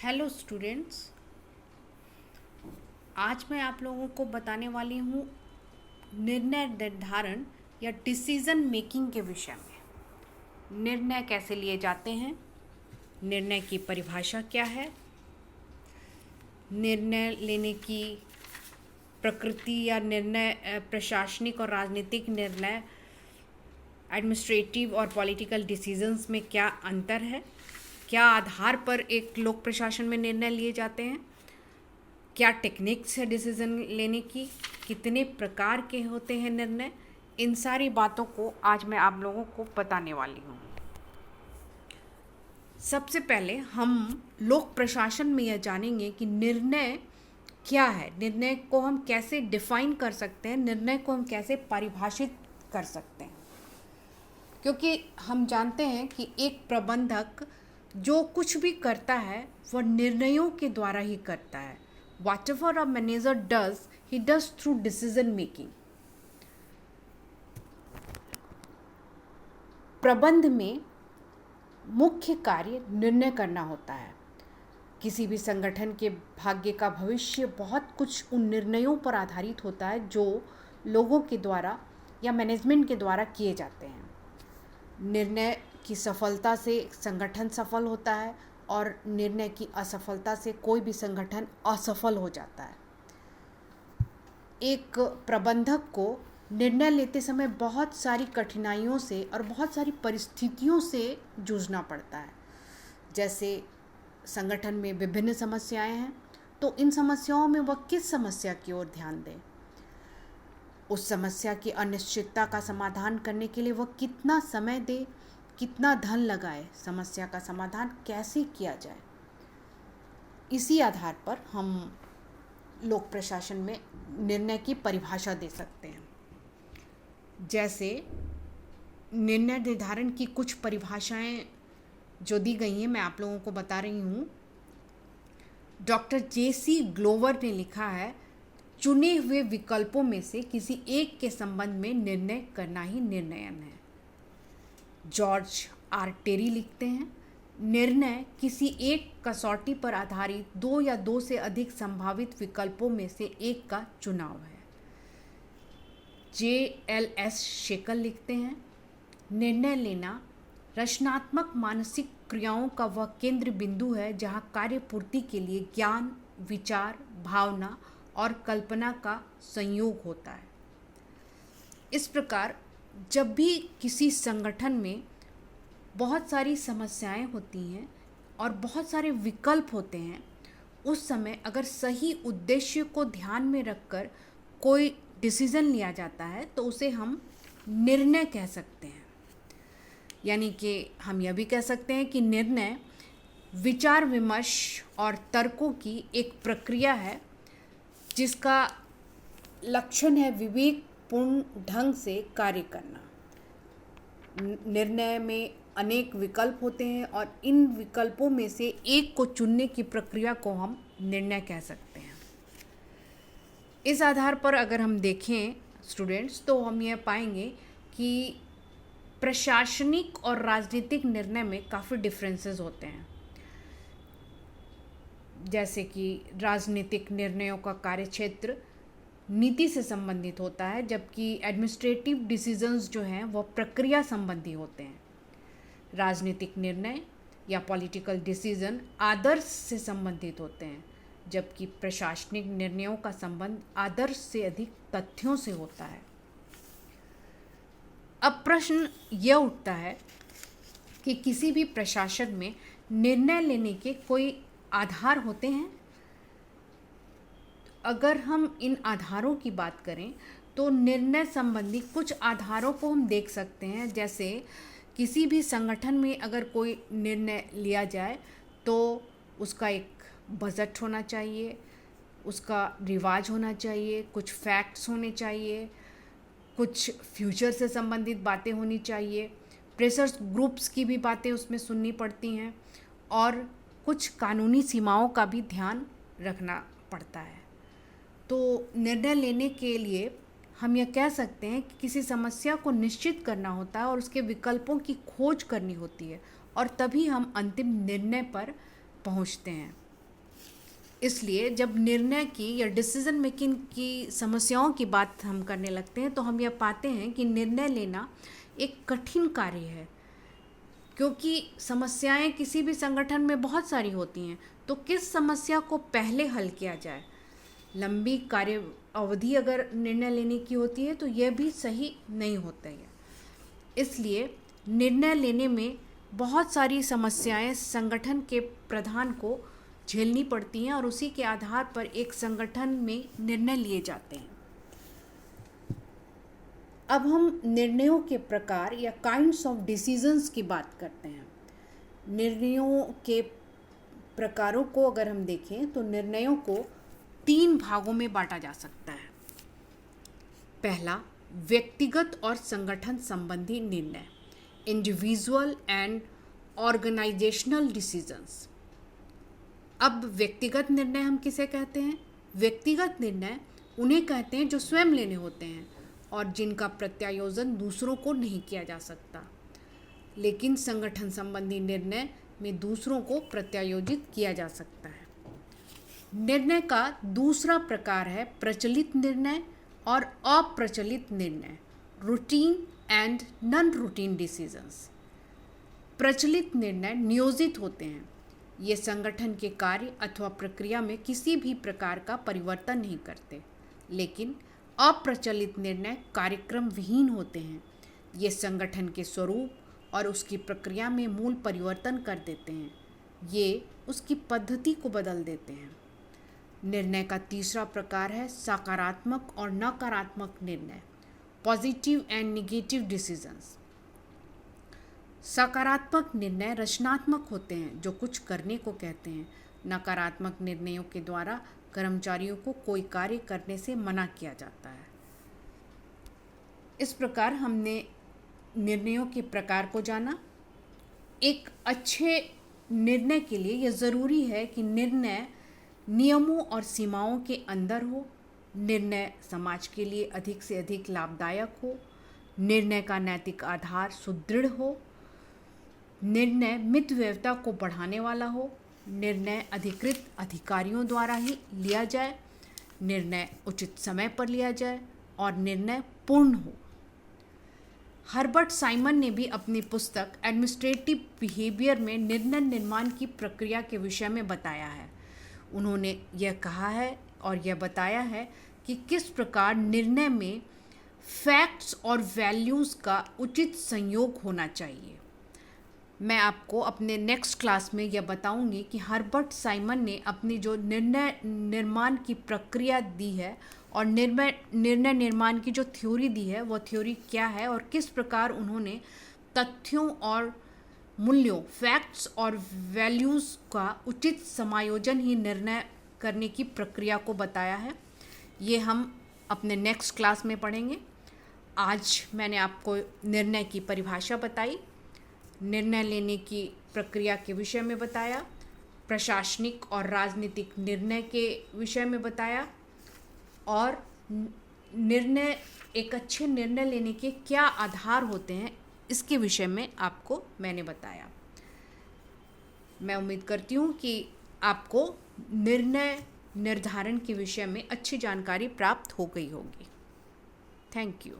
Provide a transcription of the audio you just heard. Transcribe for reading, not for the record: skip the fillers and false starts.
Hello students, आज मैं आप लोगों को बताने वाली हूँ निर्णय निर्धारण या डिसीज़न मेकिंग के विषय में। निर्णय कैसे लिए जाते हैं, निर्णय की परिभाषा क्या है, निर्णय लेने की प्रकृति या निर्णय प्रशासनिक और राजनीतिक निर्णय एडमिनिस्ट्रेटिव और पॉलिटिकल डिसीजंस में क्या अंतर है, क्या आधार पर एक लोक प्रशासन में निर्णय लिए जाते हैं, क्या टेक्निक्स है डिसीजन लेने की, कितने प्रकार के होते हैं निर्णय। इन सारी बातों को आज मैं आप लोगों को बताने वाली हूँ। सबसे पहले हम लोक प्रशासन में यह जानेंगे कि निर्णय क्या है, निर्णय को हम कैसे डिफाइन कर सकते हैं, निर्णय को हम कैसे परिभाषित कर सकते हैं। क्योंकि हम जानते हैं कि एक प्रबंधक जो कुछ भी करता है वह निर्णयों के द्वारा ही करता है। Whatever a manager does, he does through decision making. प्रबंध में मुख्य कार्य निर्णय करना होता है। किसी भी संगठन के भाग्य का भविष्य बहुत कुछ उन निर्णयों पर आधारित होता है जो लोगों के द्वारा या मैनेजमेंट के द्वारा किए जाते हैं। निर्णय की सफलता से संगठन सफल होता है और निर्णय की असफलता से कोई भी संगठन असफल हो जाता है। एक प्रबंधक को निर्णय लेते समय बहुत सारी कठिनाइयों से और बहुत सारी परिस्थितियों से जूझना पड़ता है। जैसे संगठन में विभिन्न समस्याएं हैं, तो इन समस्याओं में वह किस समस्या की ओर ध्यान दें, उस समस्या की अनिश्चितता का समाधान करने के लिए वह कितना समय दे, कितना धन लगाए, समस्या का समाधान कैसे किया जाए। इसी आधार पर हम लोक प्रशासन में निर्णय की परिभाषा दे सकते हैं। जैसे निर्णय निर्धारण की कुछ परिभाषाएं जो दी गई हैं मैं आप लोगों को बता रही हूँ। Doctor J.C. ग्लोवर ने लिखा है, चुने हुए विकल्पों में से किसी एक के संबंध में निर्णय करना ही निर्णयन है। जॉर्ज आर टेरी लिखते हैं, निर्णय किसी एक कसौटी पर आधारित दो या दो से अधिक संभावित विकल्पों में से एक का चुनाव है। J.L.S. शेकल लिखते हैं, निर्णय लेना रचनात्मक मानसिक क्रियाओं का वह केंद्र बिंदु है जहां कार्य पूर्ति के लिए ज्ञान, विचार, भावना और कल्पना का संयोग होता है। इस प्रकार जब भी किसी संगठन में बहुत सारी समस्याएं होती हैं और बहुत सारे विकल्प होते हैं, उस समय अगर सही उद्देश्य को ध्यान में रखकर कोई डिसीजन लिया जाता है तो उसे हम निर्णय कह सकते हैं। यानी कि हम यह भी कह सकते हैं कि निर्णय विचार विमर्श और तर्कों की एक प्रक्रिया है जिसका लक्षण है विवेकपूर्ण ढंग से कार्य करना। निर्णय में अनेक विकल्प होते हैं और इन विकल्पों में से एक को चुनने की प्रक्रिया को हम निर्णय कह सकते हैं। इस आधार पर अगर हम देखें स्टूडेंट्स, तो हम यह पाएंगे कि प्रशासनिक और राजनीतिक निर्णय में काफ़ी डिफरेंसेस होते हैं। जैसे कि राजनीतिक निर्णयों का कार्यक्षेत्र नीति से संबंधित होता है, जबकि एडमिनिस्ट्रेटिव डिसीजंस जो हैं वह प्रक्रिया संबंधी होते हैं। राजनीतिक निर्णय या पॉलिटिकल डिसीजन आदर्श से संबंधित होते हैं, जबकि प्रशासनिक निर्णयों का संबंध आदर्श से अधिक तथ्यों से होता है। अब प्रश्न यह उठता है कि किसी भी प्रशासन में निर्णय लेने के कोई आधार होते हैं। अगर हम इन आधारों की बात करें तो निर्णय संबंधी कुछ आधारों को हम देख सकते हैं। जैसे किसी भी संगठन में अगर कोई निर्णय लिया जाए तो उसका एक बजट होना चाहिए, उसका रिवाज होना चाहिए, कुछ फैक्ट्स होने चाहिए, कुछ फ्यूचर से संबंधित बातें होनी चाहिए, प्रेशर्स ग्रुप्स की भी बातें उसमें सुननी पड़ती हैं और कुछ कानूनी सीमाओं का भी ध्यान रखना पड़ता है। तो निर्णय लेने के लिए हम यह कह सकते हैं कि किसी समस्या को निश्चित करना होता है और उसके विकल्पों की खोज करनी होती है और तभी हम अंतिम निर्णय पर पहुंचते हैं। इसलिए जब निर्णय की या डिसीजन मेकिंग की समस्याओं की बात हम करने लगते हैं तो हम यह पाते हैं कि निर्णय लेना एक कठिन कार्य है, क्योंकि समस्याएं किसी भी संगठन में बहुत सारी होती हैं। तो किस समस्या को पहले हल किया जाए, लंबी कार्य अवधि अगर निर्णय लेने की होती है तो यह भी सही नहीं होता है। इसलिए निर्णय लेने में बहुत सारी समस्याएं संगठन के प्रधान को झेलनी पड़ती हैं और उसी के आधार पर एक संगठन में निर्णय लिए जाते हैं। अब हम निर्णयों के प्रकार या काइंड्स ऑफ डिसीजंस की बात करते हैं। निर्णयों के प्रकारों को अगर हम देखें तो निर्णयों को 3 भागों में बांटा जा सकता है। पहला, व्यक्तिगत और संगठन संबंधी निर्णय, इंडिविजुअल एंड ऑर्गेनाइजेशनल डिसीजंस। अब व्यक्तिगत निर्णय हम किसे कहते हैं? व्यक्तिगत निर्णय उन्हें कहते हैं जो स्वयं लेने होते हैं और जिनका प्रत्यायोजन दूसरों को नहीं किया जा सकता। लेकिन संगठन संबंधी निर्णय में दूसरों को प्रत्यायोजित किया जा सकता है। निर्णय का दूसरा प्रकार है प्रचलित निर्णय और अप्रचलित निर्णय, routine and non routine decisions. प्रचलित निर्णय नियोजित होते हैं। ये संगठन के कार्य अथवा प्रक्रिया में किसी भी प्रकार का परिवर्तन नहीं करते। लेकिन अप्रचलित निर्णय कार्यक्रम विहीन होते हैं। ये संगठन के स्वरूप और उसकी प्रक्रिया में मूल परिवर्तन कर देते हैं। ये उसकी पद्धति को बदल देते हैं। निर्णय का तीसरा प्रकार है सकारात्मक और नकारात्मक निर्णय, पॉजिटिव एंड नेगेटिव डिसीजंस। सकारात्मक निर्णय रचनात्मक होते हैं, जो कुछ करने को कहते हैं। नकारात्मक निर्णयों के द्वारा कर्मचारियों को कोई कार्य करने से मना किया जाता है। इस प्रकार हमने निर्णयों के प्रकार को जाना। एक अच्छे निर्णय के लिए यह ज़रूरी है कि निर्णय नियमों और सीमाओं के अंदर हो, निर्णय समाज के लिए अधिक से अधिक लाभदायक हो, निर्णय का नैतिक आधार सुदृढ़ हो, निर्णय मितव्ययिता को बढ़ाने वाला हो, निर्णय अधिकृत अधिकारियों द्वारा ही लिया जाए, निर्णय उचित समय पर लिया जाए और निर्णय पूर्ण हो। हर्बर्ट साइमन ने भी अपनी पुस्तक एडमिनिस्ट्रेटिव बिहेवियर में निर्णय निर्माण की प्रक्रिया के विषय में बताया है। उन्होंने यह कहा है और यह बताया है कि किस प्रकार निर्णय में फैक्ट्स और वैल्यूज़ का उचित संयोग होना चाहिए। मैं आपको अपने नेक्स्ट क्लास में यह बताऊंगी कि हर्बर्ट साइमन ने अपनी जो निर्णय निर्माण की प्रक्रिया दी है और निर्णय निर्माण की जो थ्योरी दी है वो थ्योरी क्या है और किस प्रकार उन्होंने तथ्यों और मूल्यों, फैक्ट्स और वैल्यूज़ का उचित समायोजन ही निर्णय करने की प्रक्रिया को बताया है। ये हम अपने नेक्स्ट क्लास में पढ़ेंगे। आज मैंने आपको निर्णय की परिभाषा बताई, निर्णय लेने की प्रक्रिया के विषय में बताया, प्रशासनिक और राजनीतिक निर्णय के विषय में बताया और निर्णय एक अच्छे निर्णय लेने के क्या आधार होते हैं इसके विषय में आपको मैंने बताया। मैं उम्मीद करती हूँ कि आपको निर्णय निर्धारण के विषय में अच्छी जानकारी प्राप्त हो गई होगी। Thank you.